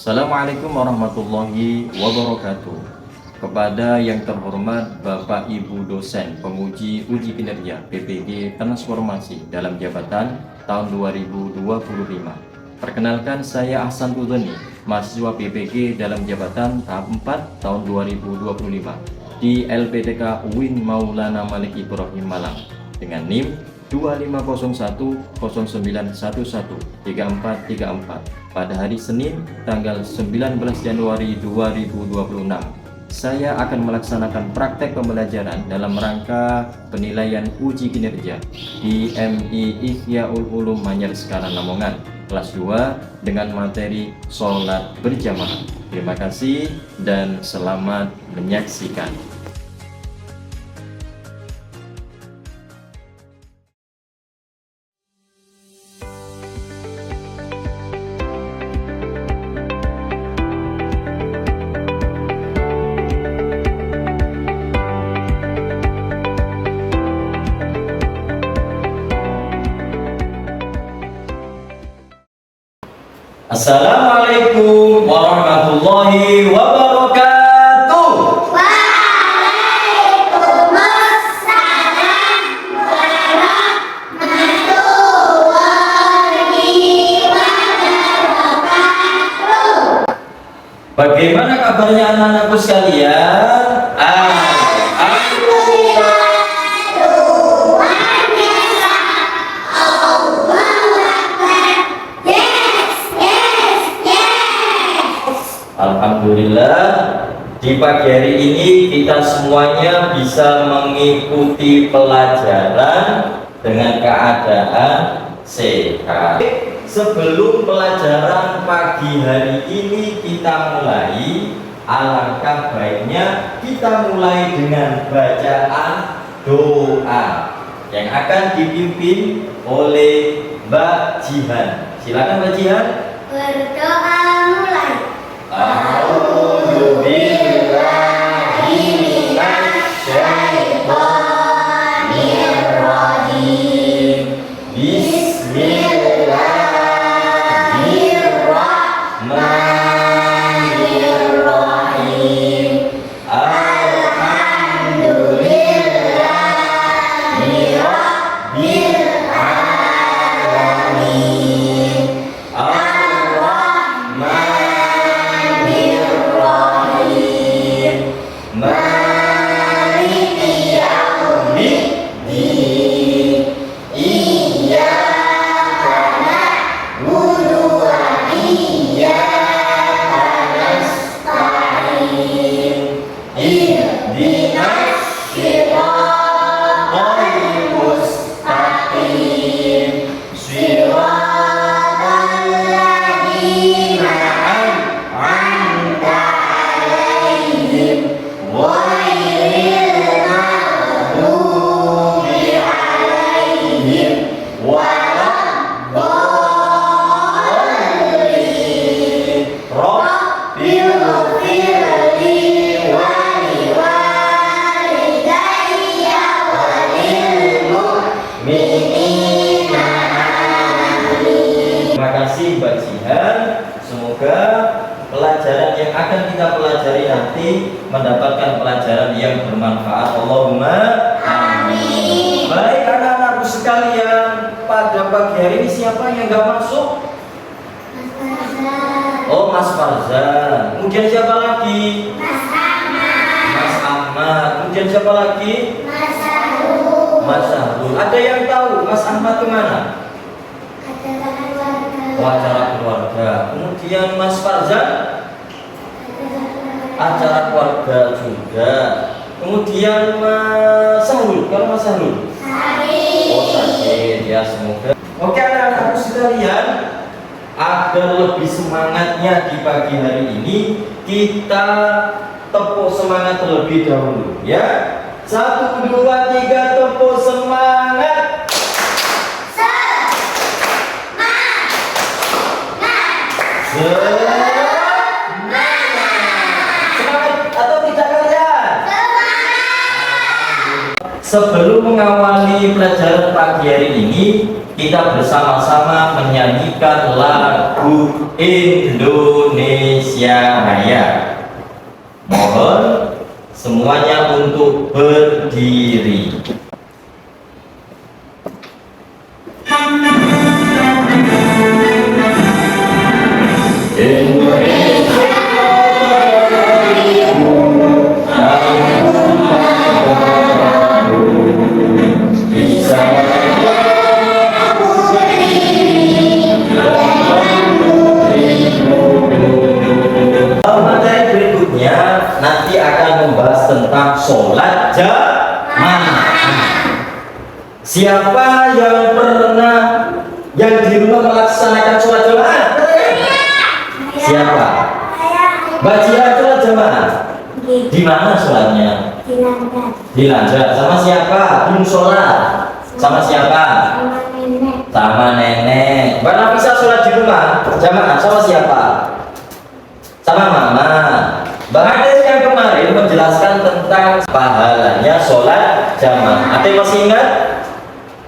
Assalamualaikum warahmatullahi wabarakatuh. Kepada yang terhormat Bapak Ibu dosen penguji uji kinerja PPG Transformasi dalam jabatan tahun 2025. Perkenalkan, saya Ahsan Tudhani, mahasiswa PPG dalam jabatan tahap 4 tahun 2025 di LPTK UIN Maulana Malik Ibrahim Malang dengan NIM 250109113434 pada hari Senin tanggal 19 Januari 2026. Saya akan melaksanakan praktek pembelajaran dalam rangka penilaian uji kinerja di MI Ihyaul Ulum Manyar Sekarang Lamongan kelas 2 dengan materi sholat berjamaah. Terima kasih dan selamat menyaksikan. Assalamualaikum warahmatullahi wabarakatuh. Waalaikumsalam warahmatullahi wabarakatuh. Bagaimana kabarnya anak-anakku sekalian? Alhamdulillah, di pagi hari ini kita semuanya bisa mengikuti pelajaran dengan keadaan sehat. Sebelum pelajaran pagi hari ini kita mulai, alangkah baiknya kita mulai dengan bacaan doa yang akan dipimpin oleh Mbak Jihan. Silakan Mbak Jihan. Berdoa mulai. A'udzu billahi minasyaitonir rajim. Bismillahirrahmanirrahim. Alhamdulillahi rabbil alamin. Maliki yaumiddin. Iyyaka na'budu wa iyyaka nasta'in. Ihdinas siratal mustaqim. Siratal ladzina an'amta 'alaihim ghairil maghdubi 'alaihim waladdallin. Rabbighfirli wa liwalidayya wa lil mu'minina amin. Terima kasih Mbak Jihan. Semoga pelajaran yang akan kita pelajari nanti mendapatkan pelajaran yang bermanfaat. Allahumma amin. Baik anak-anakku sekalian, pada pagi hari ini siapa yang nggak masuk? Mas Farzan. Oh, Mas Farzan. Kemudian siapa lagi? Mas Ahmad. Mas Ahmad. Kemudian siapa lagi? Mas Sahrul. Mas Sahrul. Ada yang tahu Mas Ahmad kemana? Acara keluarga. Acara keluarga. Kemudian Mas Farzan acara keluarga juga. Kemudian Mas Sahrul, kalau Mas Sahrul oh sakit ya, semoga. Oke anak-anakku sekalian, agar lebih semangatnya di pagi hari ini, kita tepuk semangat terlebih dahulu ya. 1, 2, 3, tepuk semangat. Semangat atau tidak kalian? Sebelum mengawali pelajaran pagi hari ini, kita bersama-sama menyanyikan lagu Indonesia Raya. Mohon semuanya untuk berdiri. Materi berikutnya nanti akan membahas tentang sholat jamaah. Siapa yang pernah di rumah melaksanakan sholat jamaah? Siapa? Bajian sholat jamaah. Di mana sholatnya? Di Lanjar. Sama siapa? Belum sholat. Sama siapa? Sama nenek. Mbak Nafisa sholat di rumah jamaah sama siapa? Sama mama. Mbak Hades yang kemarin menjelaskan tentang pahalanya sholat jamaah. Ada yang masih ingat?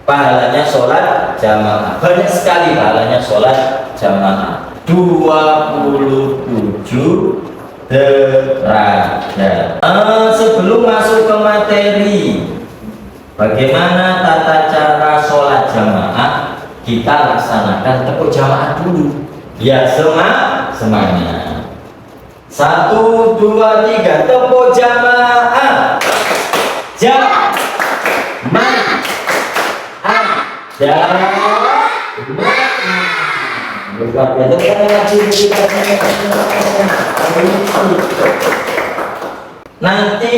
Pahalanya sholat jamaah. Banyak sekali pahalanya sholat jamaah. 27 derajat. Sebelum masuk ke materi, bagaimana tata cara sholat jamaah? Kita laksanakan tepuk jamaah dulu. Ya, semuanya. 1, 2, 3, tepuk jamaah. Jamaah. Nanti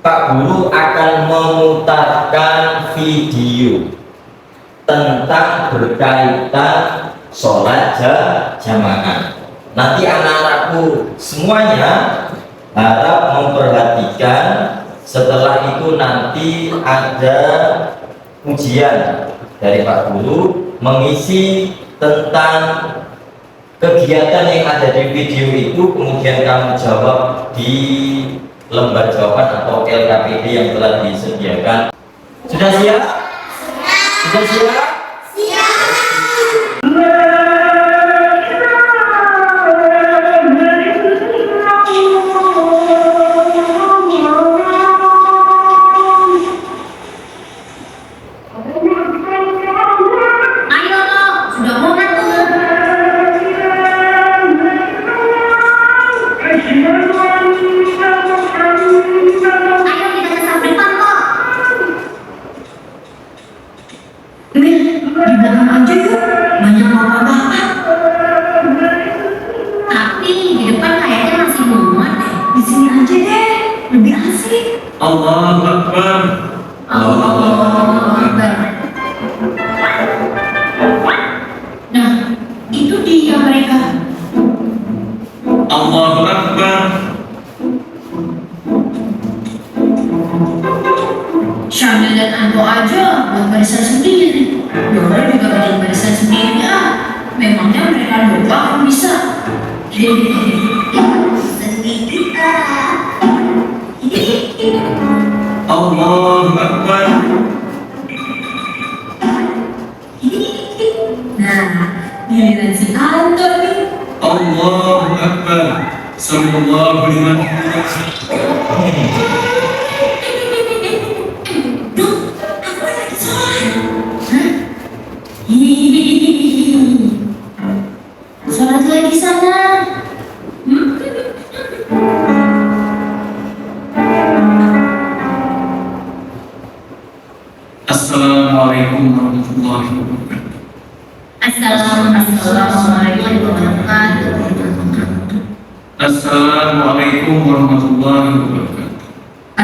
Pak Guru akan memutarkan video tentang berkaitan sholat jamaah. Nanti anak-anakku semuanya harap memperhatikan. Setelah itu nanti ada ujian dari Pak Guru mengisi tentang kegiatan yang ada di video itu, kemudian kamu jawab di lembar jawaban atau LKPD yang telah disediakan. Sudah siap? Sudah siap? Allahu Akbar. Allahu Akbar. Nah, itu dia mereka. Allahu Akbar. Syamil dan Anto aja buat barisan sendiri. Dora juga bikin barisan sendiri ah. Memangnya mereka doang bisa. Sendiri Allahu Akbar. Nah, giliran si Anto nih. Allahu Akbar. Sallallahu liman Duh, aku lagi sholat. Hah? Hihihi. Sholat lagi sana. Assalamualaikum warahmatullahi wabarakatuh. Assalamualaikum warahmatullahi wabarakatuh. Assalamualaikum warahmatullahi wabarakatuh.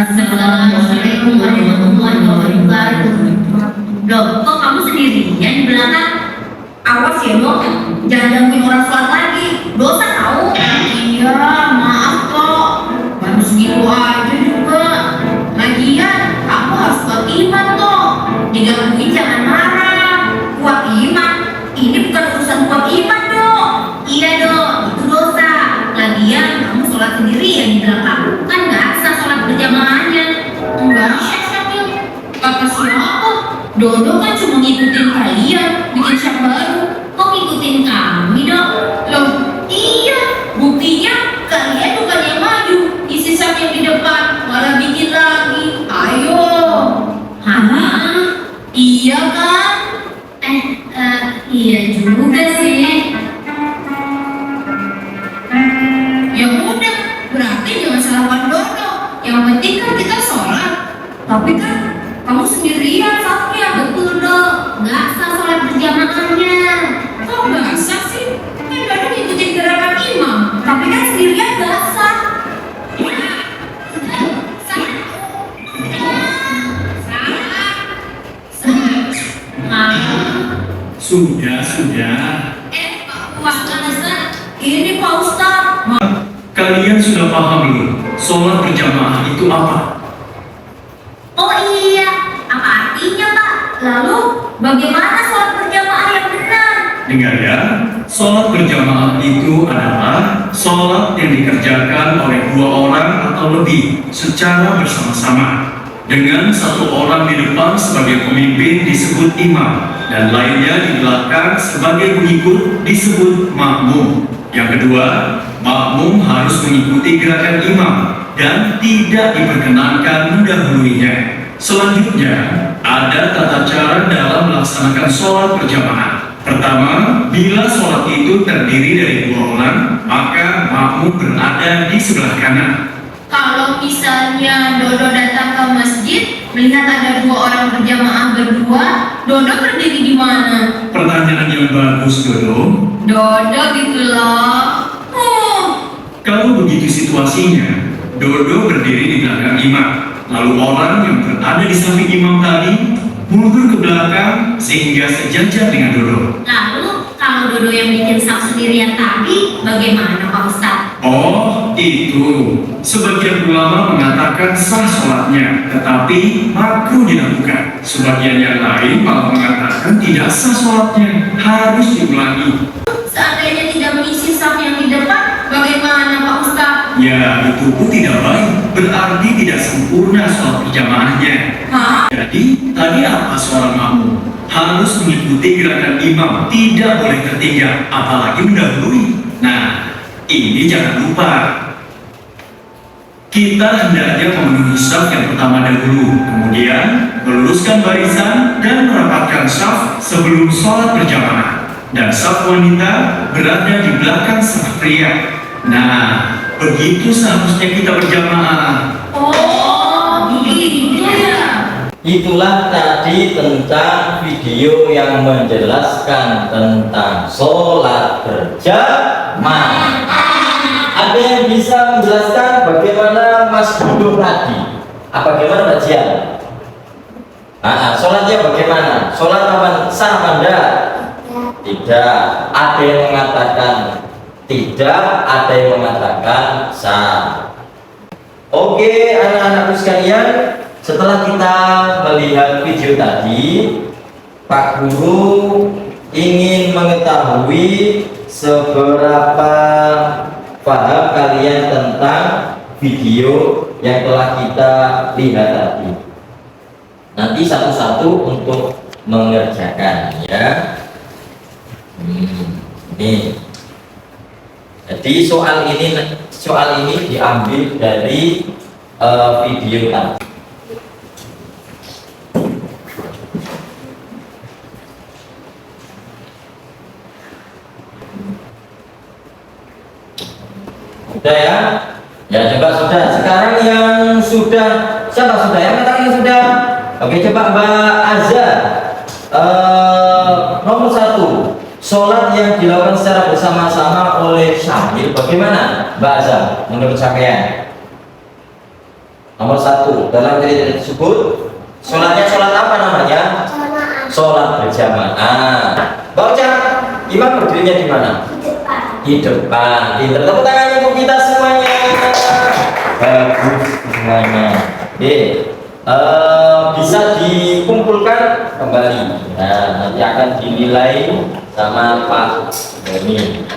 Assalamualaikum warahmatullahi wabarakatuh. Loh, kok kamu sendirian di belakang? Awas ya, Dok. Jangan gangguin orang sholat lagi. Dosa tahu. Iya, maaf kok. Baru segitu aja juga. Lagian, aku harus kuat iman kok. Digangguin jangan marah. Kuat iman. Ini bukan urusan kuat iman, Dok. Iya, Dok. Itu dosa. Lagian, kamu sholat sendiri yang di belakang. Kan nggak sah sholat berjamaahnya. Enggak, Syekh Syakil. Kata siapa? Dodo kan cuma ngikutin kalian bikin syaf baru. Kok ngikutin kami dong? Loh, iya, buktinya kalian bukan yang maju, isi syaf yang di depan, malah bikin lagi. Ayo. Hah? Iya kan? Iya juga sih. Ya udah, berarti jangan salahkan Dodo. Yang penting kan kita sholat. Tapi kan kamu sendirian safnya. Betul dong, nggak sah sholat berjamaahnya. Kok nggak sah sih? Kan Dodo ngikutin gerakan imam. Tapi kan sendirian nggak sah. Sudah. Pak Ustaz, ini Pak Ustaz. Kalian sudah paham belum? Sholat berjamaah itu apa? Oh iya, apa artinya Pak? Lalu bagaimana sholat berjamaah yang benar? Dengar ya, sholat berjamaah itu adalah sholat yang dikerjakan oleh 2 orang atau lebih secara bersama-sama, dengan 1 orang di depan sebagai pemimpin disebut imam, dan lainnya di belakang sebagai pengikut disebut makmum. Yang kedua, makmum harus mengikuti gerakan imam dan tidak diperkenankan mendahuluinya. Selanjutnya, ada tata cara dalam melaksanakan sholat berjamaah. Pertama, bila sholat itu terdiri dari 2 orang, maka makmum berada di sebelah kanan. Kalau misalnya Dodo datang ke masjid, melihat ada 2 orang berjamaah berdua, Dodo berdiri di mana? Pertanyaan yang bagus, Dodo. Dodo gitu loh. Kalau begitu situasinya, Dodo berdiri di belakang imam. Lalu orang yang berada di samping imam tadi mundur ke belakang sehingga sejajar dengan Dodo. Lalu kalau Dodo yang bikin saf sendirian tadi, bagaimana Pak Ustaz? Oh, itu. Sebagian ulama mengatakan sah sholatnya, tetapi makruh dilakukan. Sebagian yang lain malah mengatakan tidak sah sholatnya, harus diulangi. Seandainya tidak mengisi saf yang di depan, bagaimana Pak Ustaz? Ya, itu pun tidak baik. Berarti tidak sempurna sholat berjamaahnya. Hah? Jadi, tadi apa seorang makmum? Harus mengikuti gerakan imam, tidak boleh tertinggal, apalagi mendahului. Nah, ini jangan lupa. Kita hendaknya memenuhi saf yang pertama dahulu, kemudian meluruskan barisan dan merapatkan saf sebelum sholat berjamaah. Dan saf wanita berada di belakang saf pria. Nah, begitu seharusnya kita berjamaah. Oh, gitu ya. Itulah tadi tentang video yang menjelaskan tentang sholat berjamaah. Ada yang bisa menjelaskan bagaimana Mas Budo tadi? Bagaimana Mbak Jian? Sholatnya bagaimana? Sholat apa sah apa enggak? Tidak. Ada yang mengatakan tidak, ada yang mengatakan sah. Oke, anak-anakku sekalian, setelah kita melihat video tadi, Pak Guru ingin mengetahui seberapa paham kalian tentang video yang telah kita lihat tadi. Nanti satu-satu untuk mengerjakan ya. Nih. Jadi soal ini diambil dari video tadi. Sudah ya? Ya coba sudah. Sekarang yang sudah, siapa sudah? Yang katakan sudah. Oke, coba Mbak Azza. Nomor 1, sholat yang dilakukan secara bersama-sama oleh syahid bagaimana Mbak Azza menurut sampean? Nomor 1, dalam cerita tersebut sholatnya sholat apa namanya? Sholat berjamaah. Mbak Uca, imam berdirinya di mana? Di depan. Pinter, tepuk tangan untuk kita semuanya. Bagus semuanya. Oke, bisa dikumpulkan kembali. Nah, nanti akan dinilai sama Pak Doni.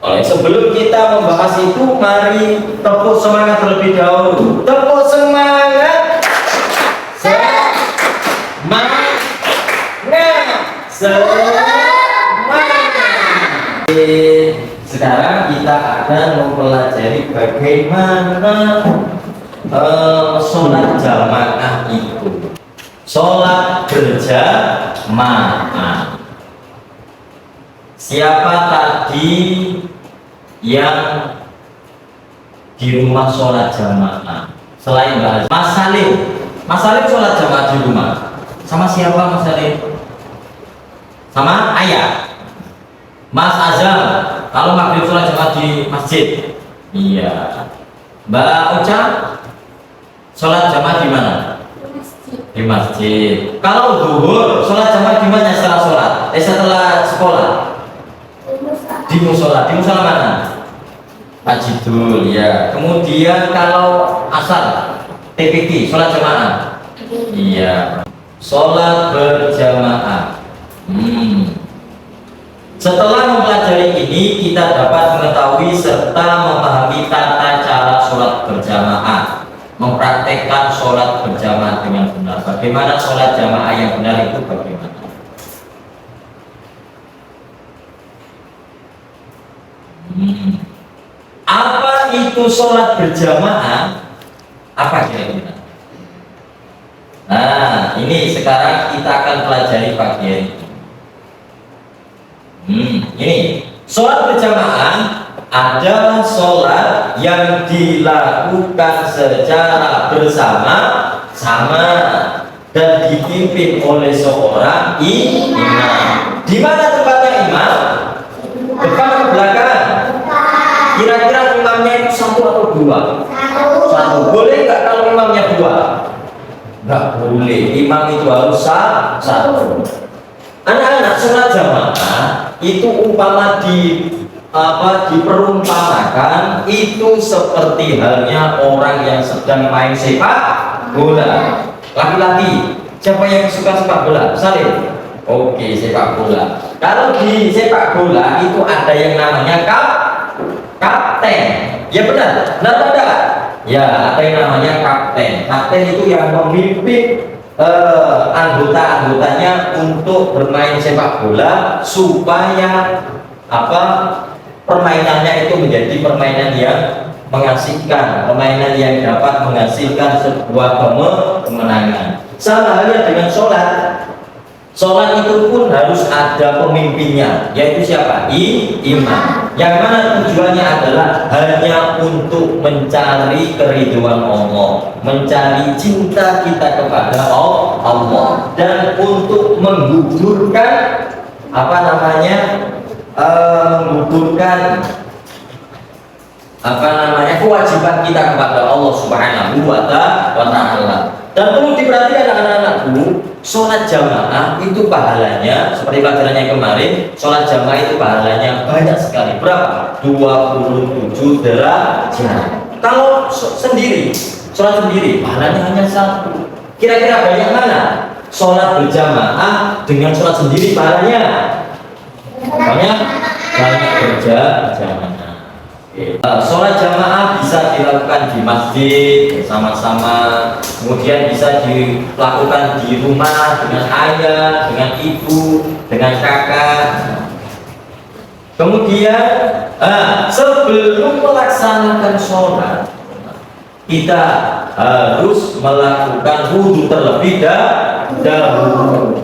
Oleh sebelum kita membahas itu, mari tepuk semangat terlebih dahulu. Tepuk semangat. Semangat. semangat. Sekarang kita akan mempelajari bagaimana sholat jamaah itu. Sholat berjamaah. Siapa tadi yang di rumah sholat jamaah? Selain Mas Salim. Mas Salim sholat jamaah di rumah. Sama siapa Mas Salim? Sama ayah. Mas Azam, kalau maghrib sholat jamaah di masjid. Iya. Mbak Uca, sholat jamaah di mana? Di masjid. Kalau zuhur, sholat jamaah di mana setelah sholat? Setelah sekolah? Di musola. Di musola mana? Pak Jidul, ya. Kemudian kalau asar, TPT, sholat jamaah. Iya. Sholat berjamaah. Setelah mempelajari ini, kita dapat mengetahui serta memahami tata cara sholat berjamaah, mempraktekkan sholat berjamaah dengan benar. Bagaimana sholat jamaah yang benar itu bagaimana? Apa itu sholat berjamaah? Apa kira-kira? Nah, ini sekarang kita akan pelajari pagi hari ini. Ini sholat berjamaah adalah sholat yang dilakukan secara bersama-sama dan dipimpin oleh seorang imam. Di mana tempatnya imam? Depan atau belakang? Kira-kira imamnya itu satu atau dua? Satu. Boleh nggak kalau imamnya dua? Nggak boleh. Imam itu harus satu. Anak-anak, sholat jamaah itu umpama diperumpamakan itu seperti halnya orang yang sedang main sepak bola. Laki-laki, siapa yang suka sepak bola? Salim. Oke, sepak bola. Kalau di sepak bola itu ada yang namanya kapten. Ya benar, benar. Ya, ada yang namanya kapten. Kapten itu yang memimpin anggota-anggotanya untuk bermain sepak bola supaya permainannya itu menjadi permainan yang mengasihkan, permainan yang dapat menghasilkan sebuah kemenangan. Sama halnya dengan sholat. Sholat itu pun harus ada pemimpinnya, yaitu siapa? Imam. Yang mana tujuannya adalah hanya untuk mencari keridhaan Allah, mencari cinta kita kepada Allah, dan untuk menggugurkan kewajiban kita kepada Allah Subhanahu wa Ta'ala. Dan perlu diperhatikan anak-anakku, sholat jamaah itu pahalanya seperti pelajarannya kemarin. Sholat jamaah itu pahalanya banyak sekali. Berapa? 27 derajat. Kalau sendiri, sholat sendiri pahalanya hanya satu. Kira-kira banyak mana? Sholat berjamaah dengan sholat sendiri pahalanya banyak berjamaah. Sholat jamaah bisa dilakukan di masjid bersama-sama, kemudian bisa dilakukan di rumah dengan ayah, dengan ibu, dengan kakak. Kemudian sebelum melaksanakan sholat, kita harus melakukan wudhu terlebih dahulu.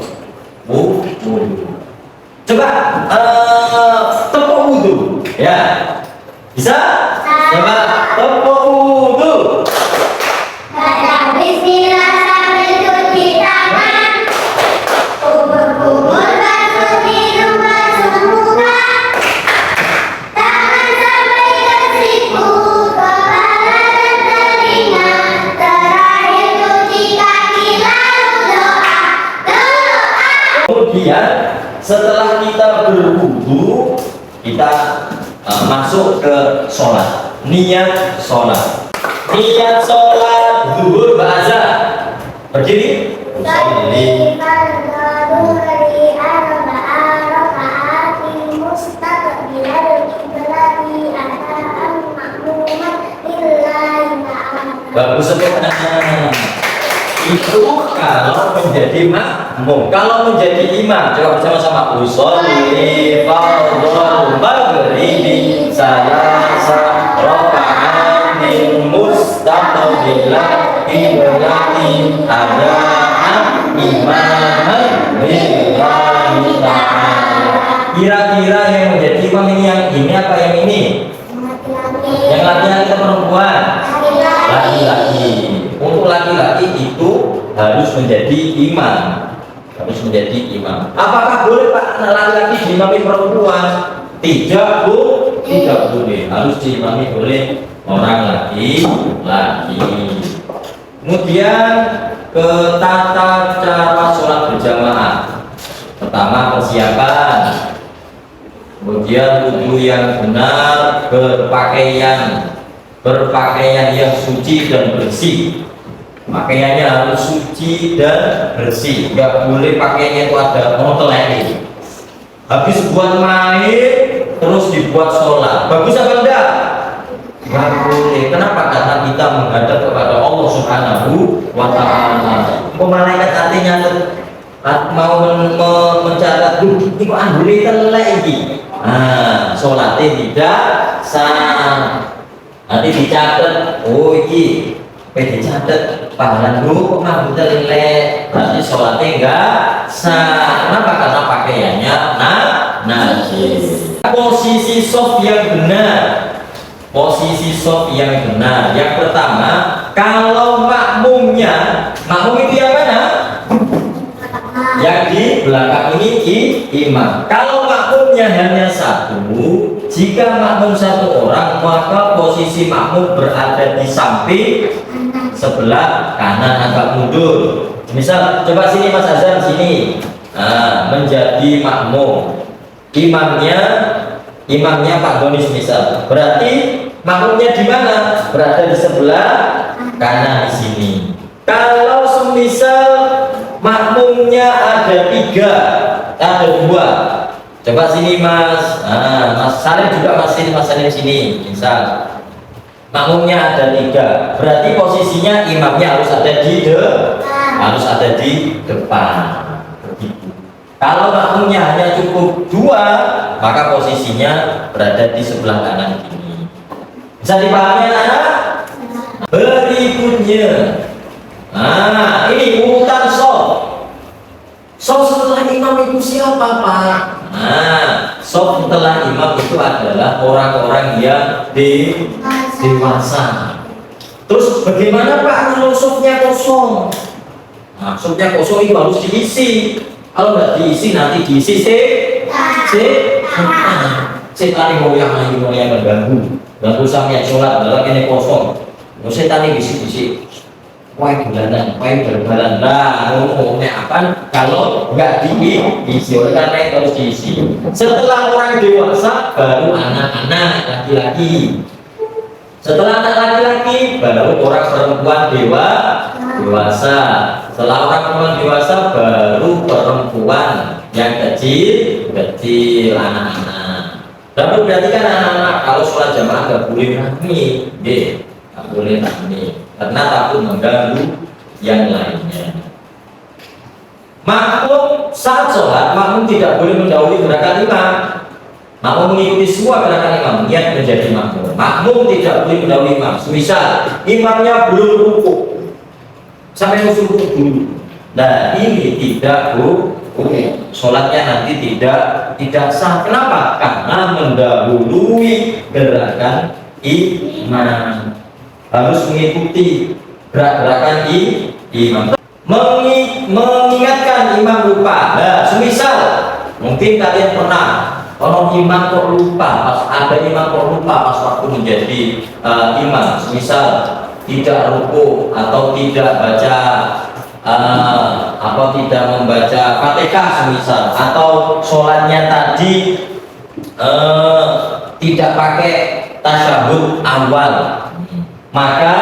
Coba tepuk wudhu, ya. Bisa? Coba tepuk wudhu. Baca bismillah sambil cuci tangan. Kubur-kubur basuh hidung basuh muka. Tangan sampai ke siku, kepala dan telinga. Terakhir cuci kaki lalu doa. Kemudian setelah kita berwudu, kita masuk ke sholat. Niat sholat. Niat sholat zuhur ba'azah. Berdiri. Usolli. Bagus sekali. Itu kalau menjadi makmum. Kalau menjadi imam, coba bersama-sama. Usolli fardhal maghribi salasa raka'at min mustaqbilan qiblati adaan imaman lillahi ta'ala. Kira-kira yang menjadi imam ini apa yang ini? Yang laki-laki atau perempuan? Laki-laki. Untuk laki-laki itu harus menjadi imam. Harus menjadi imam. Apakah boleh Pak laki-laki diimami perempuan? Tidak, Bu. Tidak boleh. Harus diimami oleh orang laki-laki. Kemudian ke tata cara sholat berjamaah. Pertama, persiapan. Kemudian wudhu yang benar, berpakaian yang suci dan bersih. Pakaiannya harus suci dan bersih. Nggak boleh pakaiannya itu ada motelnya. Habis buat main terus dibuat sholat. Bagus apa enggak? Nggak boleh. Kenapa? Karena kita menghadap kepada Allah Subhanahu wa Ta'ala. Malaikat artinya mau mencatat, ini kok anggone telek iki. Nah, sholatnya tidak sah. Nanti dicatat, oh iki dicatat pahala lu kok mah telek. Berarti sholatnya enggak sah. Kenapa? Karena pakaiannya najis. Posisi sof yang benar. Posisi sof yang benar. Yang pertama, kalau makmum itu yang mana? Yang di belakang ini imam. Kalau makmumnya hanya satu, jika makmum satu orang, maka posisi makmum berada di samping sebelah kanan agak mundur. Misal, coba sini Mas Azhar sini. Nah, menjadi makmum. Imamnya Pak Donis misal. Berarti makmumnya di mana? Berada di sebelah kanan di sini. Kalau semisal makmumnya ada 3, ada 2. Coba sini Mas. Mas Salim juga Mas Salim sini. Misal makmumnya ada 3. Berarti posisinya imamnya harus ada di depan. Begitu. Kalau makmumnya hanya cukup 2, maka posisinya berada di sebelah kanan ini. Bisa dipahami anak-anak? Berikutnya, ini urutan sof. Sof setelah imam itu siapa Pak? Sof setelah imam itu adalah orang-orang yang dewasa. Terus bagaimana Pak kalau sofnya kosong? Sofnya kosong itu harus diisi. Kalau nggak diisi nanti diisi setan goyang mengganggu sampai sholat adalah ini kosong. Setan ini bisi-bisi. Wah bulanan, lah ngomongnya apa? Kalau nggak diisi, oleh karena itu harus diisi. Setelah orang dewasa baru anak-anak laki-laki. Setelah anak laki-laki baru orang perempuan dewasa. Setelah orang perempuan dewasa baru perempuan yang kecil anak-anak. Dan berarti kan anak-anak kalau sholat jamaah nggak boleh rame, nggak boleh rame. Karena takut mengganggu yang lainnya. Makmum saat sholat, makmum tidak boleh mendahului gerakan imam. Makmum mengikuti semua gerakan imam, niat menjadi makmum. Makmum tidak boleh mendahului imam. Misal imamnya belum rukuk, sampai rukuk dulu. Nah ini tidak boleh. Sholatnya nanti tidak sah. Kenapa? Karena mendahului gerakan imam. Harus mengikuti gerak-gerakan imam. Mengingatkan imam lupa. Nah, semisal mungkin kalian pernah kalau imam kok lupa, ada imam kok lupa pas waktu menjadi imam. Semisal tidak ruku atau tidak baca tidak membaca Fatihah semisal, atau sholatnya tadi tidak pakai tasyahud awal. Maka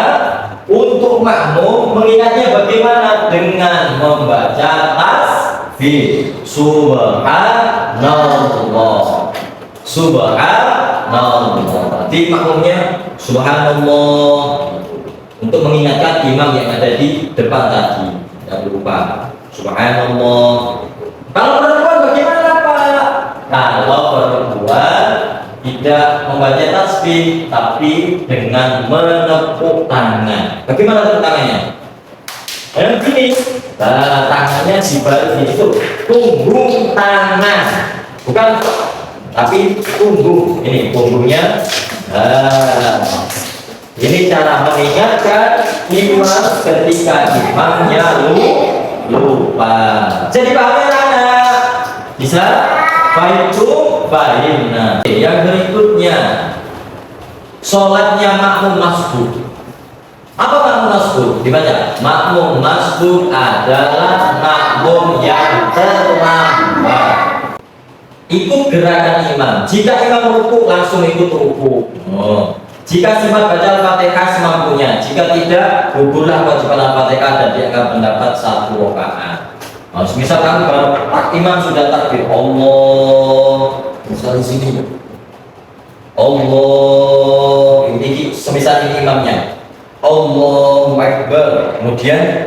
untuk makmum mengingatnya bagaimana? Dengan membaca tasbih subhanallah. Di makmumnya subhanallah untuk mengingatkan imam yang ada di depan tadi. Jangan lupa. Subhanallah. Kalau perempuan bagaimana Pak? Kalau perempuan tidak membaca tasbih tapi dengan menepuk tangan. Bagaimana tepuk tangannya? Begini, tangannya dibalik itu punggung tangan, bukan, tapi punggung. Ini punggungnya. Ini cara mengingatkan imam ketika imamnya lupa. Jadi paham ya anak? Bisa? Faitu fahimna. Yang berikutnya, sholatnya makmum masbuk. Apa makmum masbuk? Dibaca. Makmum masbuk adalah makmum yang terlambat. Ikut gerakan imam. Jika imam ruku langsung ikut ruku. Jika sempat baca Al-Fatihah semampunya. Jika tidak, gugurlah kewajiban Al-Fatihah dan dia akan mendapat 1 rakaat. Misal kamu baru imam sudah takbir, Allah, misal di sini, Allah, ini semisal ini imamnya, Allahu Akbar, kemudian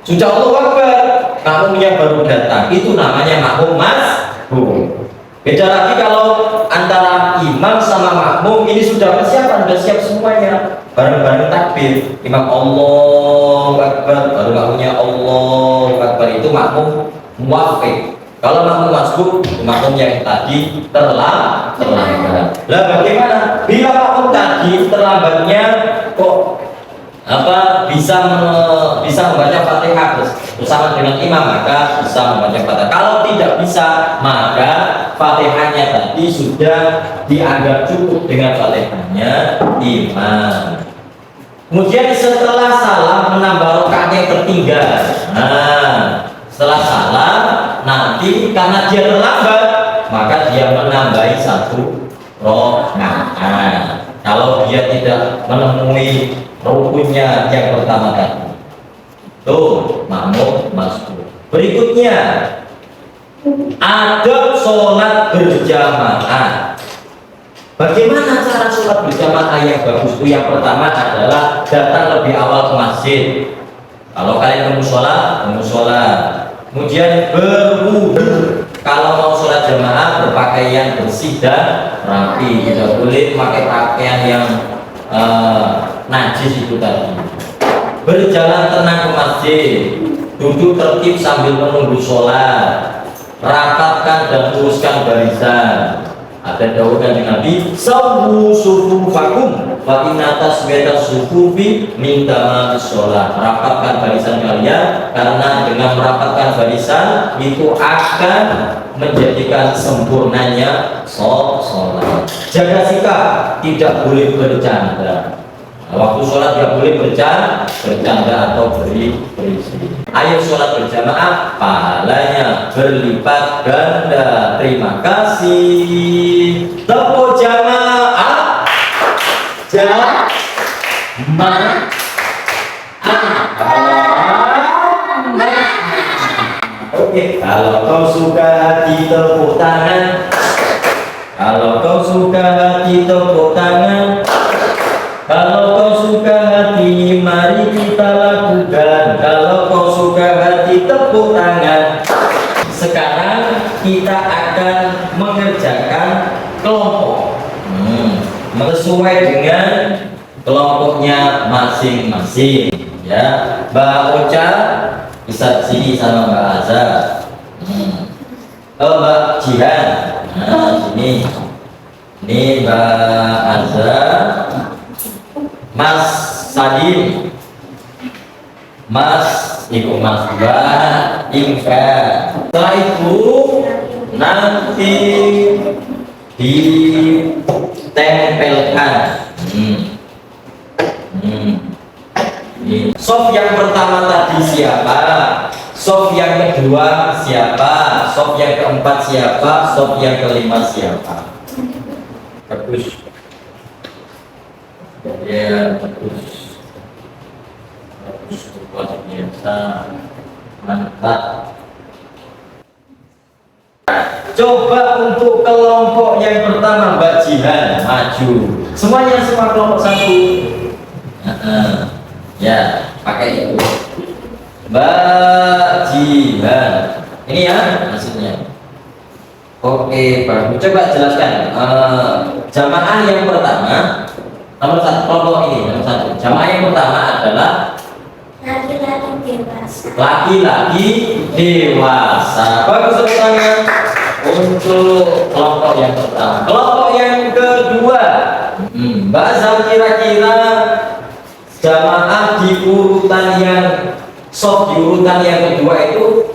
sudah Allahu Akbar, makmumnya baru datang, itu namanya makmum masbuk. Beda lagi kalau antara imam sama makmum, ini sudah persiapan, sudah siap semuanya, bareng-bareng takbir, imam Allahu Akbar, baru makmumnya Allahu Akbar, itu makmum muwafiq. Kalau makmum masbuk, makmum yang tadi terlambat. Lah bagaimana? Bila makmum tadi terlambatnya kok bisa membaca Fatihah bersama dengan imam, maka bisa membaca Fatihah. Kalau tidak bisa, maka Fatihahnya tadi sudah dianggap cukup dengan Fatihahnya imam. Kemudian setelah salam menambah rakaat yang tertinggal. Setelah salam nanti karena dia terlambat, maka dia menambahi 1 rakaat. Kalau dia tidak menemui rukunnya yang pertama tadi, tuh makmum masbuk. Berikutnya, adab sholat berjamaah. Bagaimana cara sholat berjamaah yang bagus? Itu yang pertama adalah datang lebih awal ke masjid. Kalau kalian ke musola. Kemudian berwudu. Kalau mau sholat jamaah berpakaian bersih dan rapi. Tidak boleh pakai pakaian yang najis itu tadi. Berjalan tenang ke masjid, duduk tertib sambil menunggu sholat, rapatkan dan luruskan barisan. Ada dawuhan dengan Nabi, sawu sufufakum fa inna tasbiyatas sufufi min tamamis sholat. Rapatkan barisan kalian, karena dengan merapatkan barisan itu akan menjadikan sempurnanya sholat. Jaga sikap, tidak boleh bercanda. Waktu sholat tidak boleh bercanda atau berisi. Ayo sholat berjamaah, pahalanya berlipat ganda. Terima kasih. Tepuk jamaah. Oke, kalau kau suka hati tepuk tangan. Kalau kau suka hati tepuk tangan. Kalau kau suka hati, mari kita lakukan. Kalau kau suka hati, tepuk tangan. Sekarang kita akan mengerjakan kelompok sesuai dengan kelompoknya masing-masing. Ya, Mbak Ocha bisa sini sama Mbak Azhar. Mbak Jihan, sini. Ini Mbak Azhar. Mas Sadim, Mas Mbak Inka. Setelah itu nanti ditempelkan. Sof yang pertama tadi siapa? Sof yang kedua siapa? Sof yang keempat siapa? Sof yang kelima siapa? Bagus. Ya, bagus luar biasa, mantap. Coba untuk kelompok yang pertama Mbak Jihan maju. Semuanya semua kelompok satu. Ya, pakai itu. Bajihan. Ini ya maksudnya. Oke, bagus. Coba jelaskan. Jamaah yang pertama, nomor satu kelompok ini, nomor satu. Jamaah yang pertama adalah Laki-laki dewasa. laki-laki dewasa. Bagus, tepuk tangan untuk kelompok yang pertama. Kelompok yang kedua, Mbak Zal, kira-kira jamaah di urutan yang soft, di urutan yang kedua itu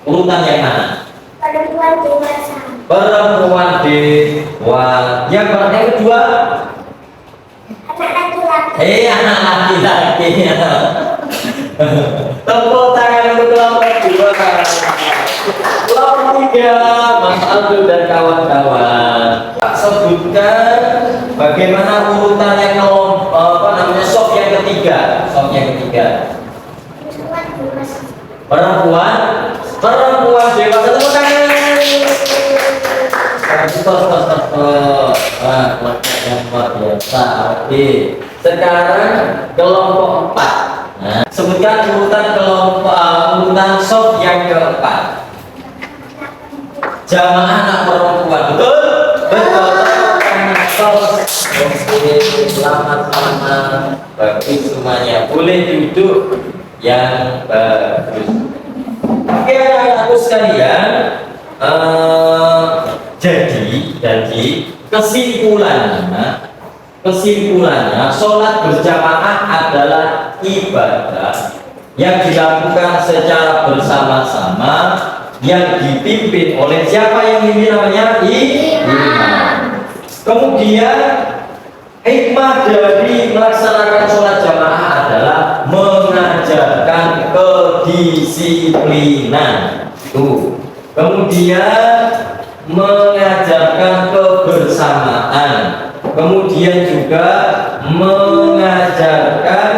urutan yang mana? Perempuan dewasa. Perempuan dewasa. Yang kedua, Anak laki-laki. anak laki-laki. Tepuk tangan untuk kelompok dua. Kelompok tiga, Mas Aldo dan kawan-kawan. Pak sebutkan bagaimana urutannya kelompok soft yang ketiga. Soft yang ketiga. Perempuan dewasa. Perempuan dewasa. Tepuk tangan. Wah, yang luar biasa. Oke. Sekarang kelompok 4. Nah, sebutkan urutan soft yang keempat. Jamaah anak perempuan. Betul? Betul. Oke, selamat. Bagus semuanya. Boleh duduk yang bagus. Oke, anak-anakku sekalian. Jadi kesimpulannya sholat berjamaah adalah ibadah yang dilakukan secara bersama-sama, yang dipimpin oleh siapa yang mimpin namanya? Imam. Kemudian hikmah dari melaksanakan sholat jamaah adalah mengajarkan kedisiplinan. Kemudian mengajarkan kebersamaan, kemudian juga mengajarkan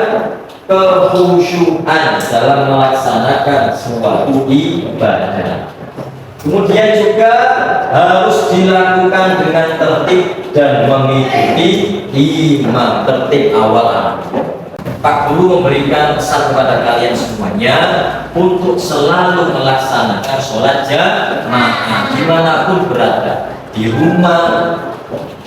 kekhusyuan dalam melaksanakan suatu ibadah. Kemudian juga harus dilakukan dengan tertib dan mengikuti imam, tertib awal. Pak Guru memberikan pesan kepada kalian semuanya untuk selalu melaksanakan sholat jamaah dimanapun berada, di rumah,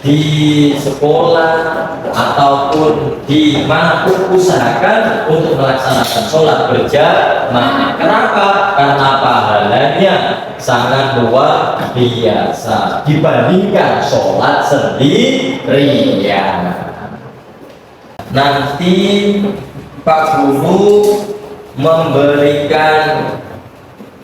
di sekolah, ataupun dimanapun, usahakan untuk melaksanakan sholat berjamaah. Kenapa? Karena pahalanya sangat luar biasa dibandingkan sholat sendirian. Nanti Pak Guru memberikan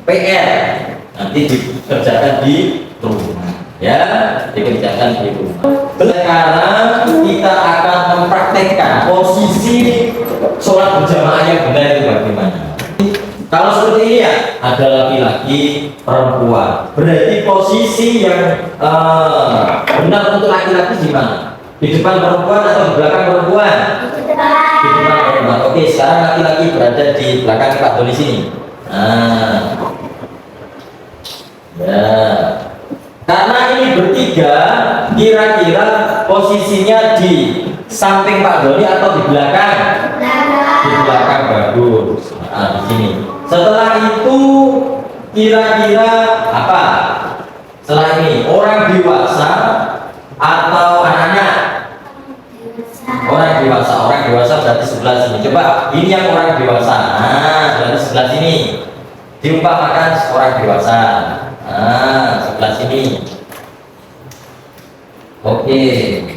PR, nanti dikerjakan di rumah, ya, dikerjakan di rumah. Sekarang kita akan mempraktekkan posisi sholat berjamaah yang benar itu bagaimana. Kalau seperti ini ya, ada laki-laki, perempuan. Berarti posisi yang benar untuk laki-laki gimana? Di depan perempuan atau di belakang perempuan? Di depan perempuan. Oke, sekarang laki-laki berada di belakang Pak Doni sini. Nah, ya. Karena ini bertiga, kira-kira posisinya di samping Pak Doni atau di belakang? Di belakang, bagus. Nah, di sini. Setelah itu kira-kira apa? Setelah ini orang dewasa atau anak-anak? Orang dewasa berarti sebelah sini. Coba, ini yang orang dewasa. Nah, berarti sebelah sini. Diumpamakan orang dewasa. Nah, sebelah sini. Oke.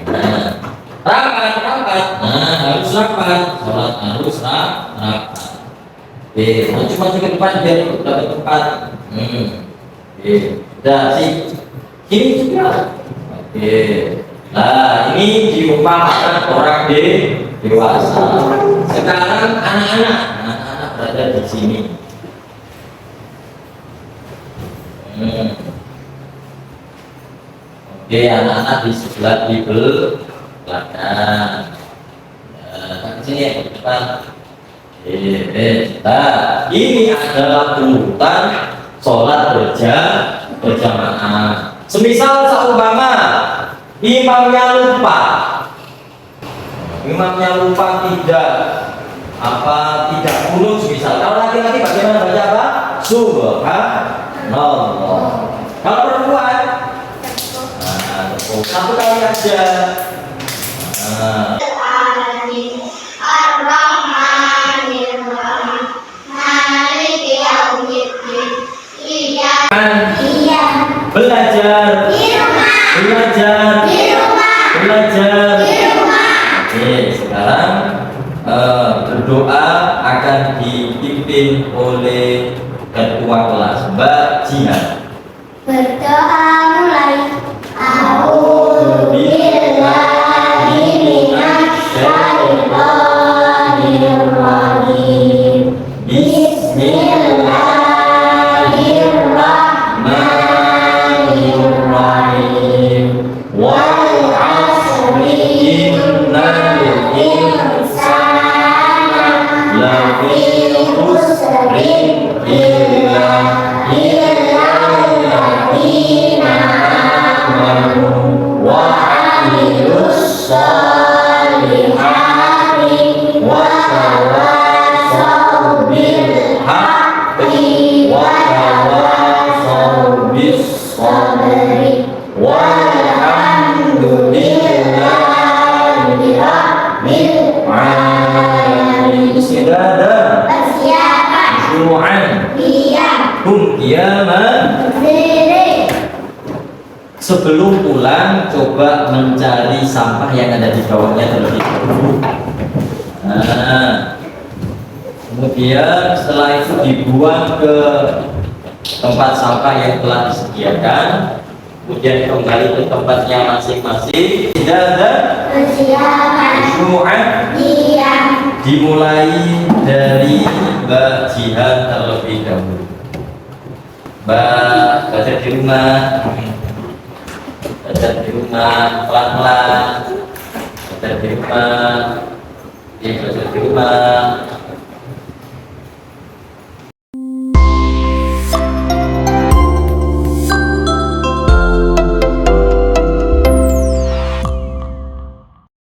Nah, rapat. Nah, harus rapat. Sholat harus rapat. Oke, maju ke depan biar dapat tempat. Oke, udah sih. Ini juga. Oke. Nah, ini diumpamakan orang dewasa. Sekarang anak-anak berada di sini. Oke, anak-anak di sebelah di belakang. Ke sini ya, ke depan. Nah, ini adalah urutan sholat berjamaah. Semisal seumpama imamnya lupa tidak subhanallah. Kalau perempuan, nah, tepuk satu kali aja. Nah. Iya. Belajar, Di rumah. belajar, Di rumah. belajar. Di rumah. Oke, sekarang berdoa akan dipimpin oleh ketua kelas Mbak Jihan. Berdoa mulai. A'udzubillahi minasyaitonirrajim. Bismillahirrahmanirrahim. Wal 'asri innal insana lafi khusrin illa alladzina amanu wa 'amilus shalihati wa tawasaw bil haqqi wa tawasaw bis sabri walhamdulillahi rabbil alamin. Istidadah Persiapan. syu'an Diam. hum qiyaman. Diri. Sebelum pulang, coba mencari sampah yang ada di bawahnya terlebih dahulu. Nah, kemudian setelah itu dibuang ke tempat sampah yang telah disediakan. Kemudian kembali ke tempatnya masing-masing. Istidadah Persiapan. syu'an Diam. dimulai dari Mbak Jihan terlebih dahulu. Mbak belajar di rumah, belajar di rumah pelan-pelan, belajar di rumah, belajar di rumah.